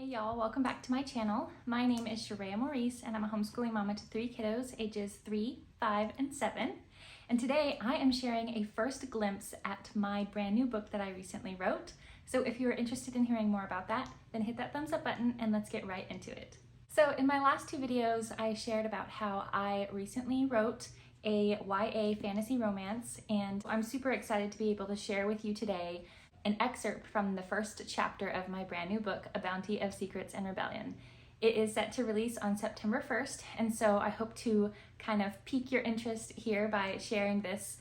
Hey y'all, welcome back to my channel. My name is Sharia Maurice and I'm a homeschooling mama to 3 kiddos ages 3, 5, and 7. And today I am sharing a first glimpse at my brand new book that I recently wrote. So if you're interested in hearing more about that, then hit that thumbs up button and let's get right into it. So in my last 2 videos, I shared about how I recently wrote a YA fantasy romance, and I'm super excited to be able to share with you today an excerpt from the first chapter of my brand new book, A Bounty of Secrets and Rebellion. It is set to release on September 1st, and so I hope to kind of pique your interest here by sharing this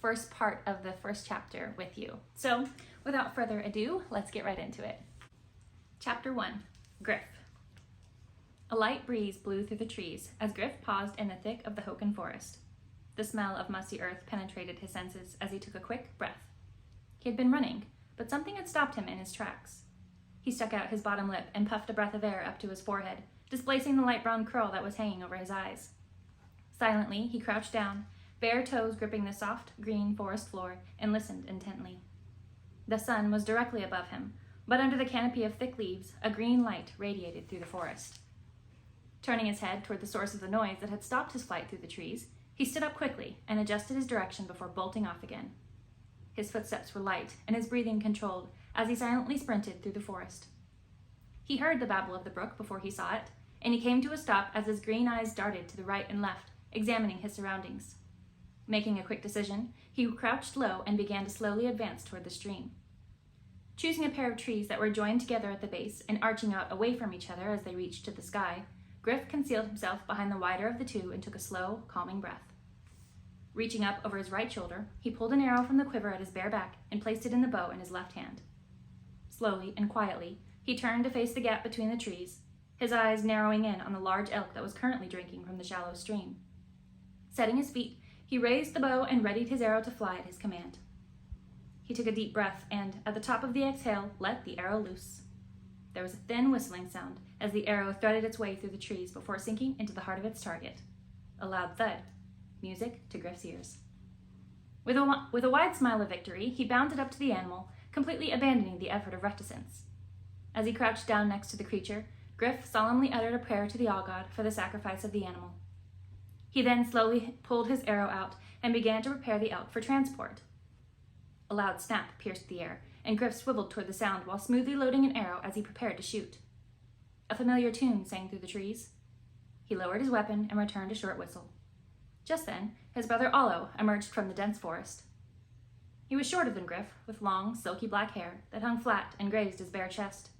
first part of the first chapter with you. So without further ado, let's get right into it. Chapter 1, Griff. A light breeze blew through the trees as Griff paused in the thick of the Hoken forest. The smell of musty earth penetrated his senses as he took a quick breath. He had been running, but something had stopped him in his tracks. He stuck out his bottom lip and puffed a breath of air up to his forehead, displacing the light brown curl that was hanging over his eyes. Silently, he crouched down, bare toes gripping the soft, green forest floor, and listened intently. The sun was directly above him, but under the canopy of thick leaves, a green light radiated through the forest. Turning his head toward the source of the noise that had stopped his flight through the trees, he stood up quickly and adjusted his direction before bolting off again. His footsteps were light and his breathing controlled as he silently sprinted through the forest. He heard the babble of the brook before he saw it, and he came to a stop as his green eyes darted to the right and left, examining his surroundings. Making a quick decision, he crouched low and began to slowly advance toward the stream. Choosing a pair of trees that were joined together at the base and arching out away from each other as they reached to the sky, Griff concealed himself behind the wider of the two and took a slow, calming breath. Reaching up over his right shoulder, he pulled an arrow from the quiver at his bare back and placed it in the bow in his left hand. Slowly and quietly, he turned to face the gap between the trees, his eyes narrowing in on the large elk that was currently drinking from the shallow stream. Setting his feet, he raised the bow and readied his arrow to fly at his command. He took a deep breath and, at the top of the exhale, let the arrow loose. There was a thin whistling sound as the arrow threaded its way through the trees before sinking into the heart of its target. A loud thud. Music to Griff's ears. With a wide smile of victory, he bounded up to the animal, completely abandoning the effort of reticence. As he crouched down next to the creature, Griff solemnly uttered a prayer to the all-god for the sacrifice of the animal. He then slowly pulled his arrow out and began to prepare the elk for transport. A loud snap pierced the air, and Griff swiveled toward the sound while smoothly loading an arrow as he prepared to shoot. A familiar tune sang through the trees. He lowered his weapon and returned a short whistle. Just then, his brother Allo emerged from the dense forest. He was shorter than Griff, with long, silky black hair that hung flat and grazed his bare chest.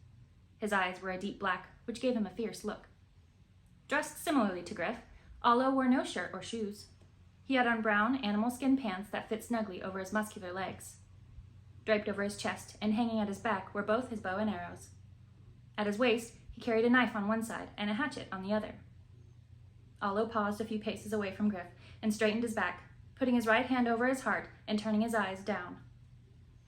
His eyes were a deep black, which gave him a fierce look. Dressed similarly to Griff, Allo wore no shirt or shoes. He had on brown, animal skin pants that fit snugly over his muscular legs. Draped over his chest and hanging at his back were both his bow and arrows. At his waist, he carried a knife on one side and a hatchet on the other. Allo paused a few paces away from Griff and straightened his back, putting his right hand over his heart and turning his eyes down.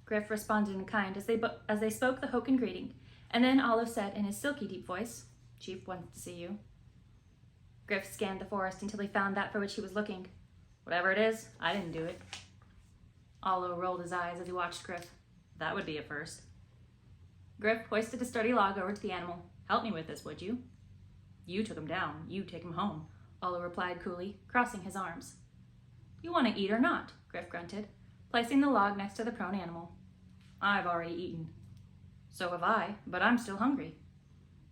Griff responded in kind as they spoke the Hoken greeting, and then Allo said in his silky deep voice, "Chief wants to see you." Griff scanned the forest until he found that for which he was looking. "Whatever it is, I didn't do it." Allo rolled his eyes as he watched Griff. "That would be a first." Griff hoisted a sturdy log over to the animal. "Help me with this, would you?" "You took him down. You take him home," Allo replied coolly, crossing his arms. "You want to eat or not?" Griff grunted, placing the log next to the prone animal. "I've already eaten." "So have I, but I'm still hungry."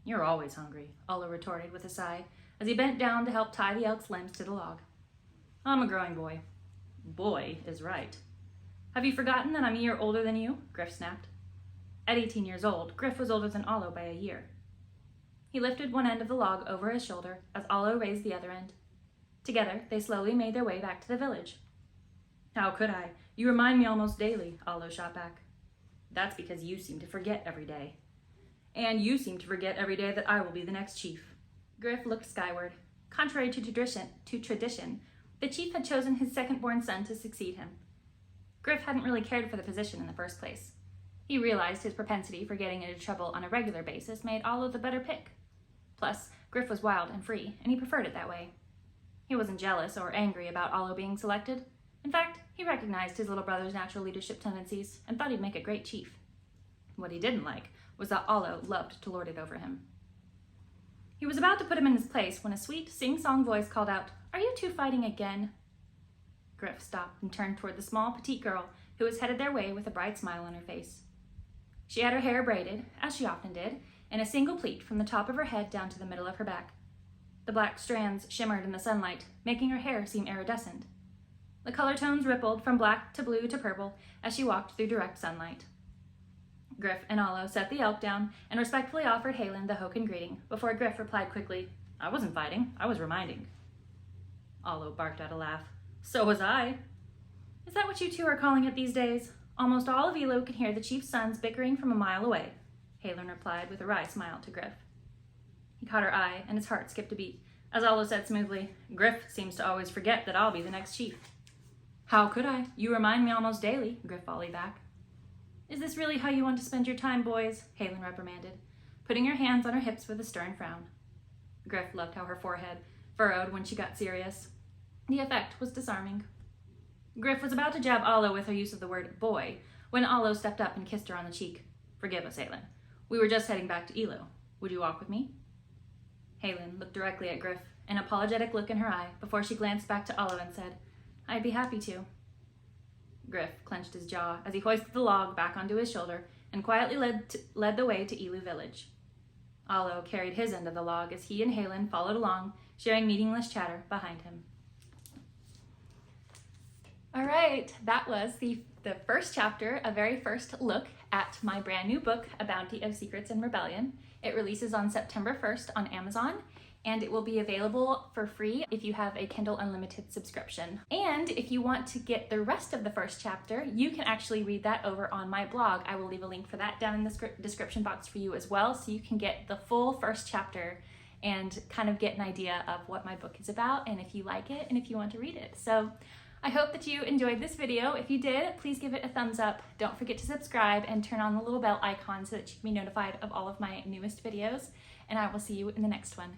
"You're always hungry," Allo retorted with a sigh as he bent down to help tie the elk's limbs to the log. "I'm a growing boy." "Boy is right." "Have you forgotten that I'm a year older than you?" Griff snapped. At 18 years old, Griff was older than Allo by a year. He lifted one end of the log over his shoulder as Allo raised the other end. Together, they slowly made their way back to the village. "How could I? You remind me almost daily," Allo shot back. "That's because you seem to forget every day. And you seem to forget every day that I will be the next chief." Griff looked skyward. Contrary to tradition, the chief had chosen his second-born son to succeed him. Griff hadn't really cared for the position in the first place. He realized his propensity for getting into trouble on a regular basis made Allo the better pick. Plus, Griff was wild and free, and he preferred it that way. He wasn't jealous or angry about Allo being selected. In fact, he recognized his little brother's natural leadership tendencies and thought he'd make a great chief. What he didn't like was that Alo loved to lord it over him. He was about to put him in his place when a sweet, sing-song voice called out, "Are you two fighting again?" Griff stopped and turned toward the small, petite girl who was headed their way with a bright smile on her face. She had her hair braided, as she often did, in a single pleat from the top of her head down to the middle of her back. The black strands shimmered in the sunlight, making her hair seem iridescent. The color tones rippled from black to blue to purple as she walked through direct sunlight. Griff and Alo set the elk down and respectfully offered Haelin the hoken greeting before Griff replied quickly, "I wasn't fighting, I was reminding." Alo barked out a laugh. "So was I." "Is that what you two are calling it these days? Almost all of Elo can hear the chief's sons bickering from a mile away," Haelin replied with a wry smile to Griff. He caught her eye and his heart skipped a beat as Alo said smoothly, "Griff seems to always forget that I'll be the next chief." "How could I? You remind me almost daily," Griff volleyed back. "Is this really how you want to spend your time, boys?" Haelin reprimanded, putting her hands on her hips with a stern frown. Griff loved how her forehead furrowed when she got serious. The effect was disarming. Griff was about to jab Alo with her use of the word boy when Alo stepped up and kissed her on the cheek. "Forgive us, Haelin. We were just heading back to Elo. Would you walk with me?" Haelin looked directly at Griff, an apologetic look in her eye, before she glanced back to Alo and said, "I'd be happy to." Griff clenched his jaw as he hoisted the log back onto his shoulder and quietly led the way to Elu village. Alo carried his end of the log as he and Haelin followed along, sharing meaningless chatter behind him. All right, that was the first chapter, a very first look at my brand new book, A Bounty of Secrets and Rebellion. It releases on September 1st on Amazon, and it will be available for free if you have a Kindle Unlimited subscription. And if you want to get the rest of the first chapter, you can actually read that over on my blog. I will leave a link for that down in the description box for you as well, so you can get the full first chapter and kind of get an idea of what my book is about and if you like it and if you want to read it. So I hope that you enjoyed this video. If you did, please give it a thumbs up. Don't forget to subscribe and turn on the little bell icon so that you can be notified of all of my newest videos. And I will see you in the next one.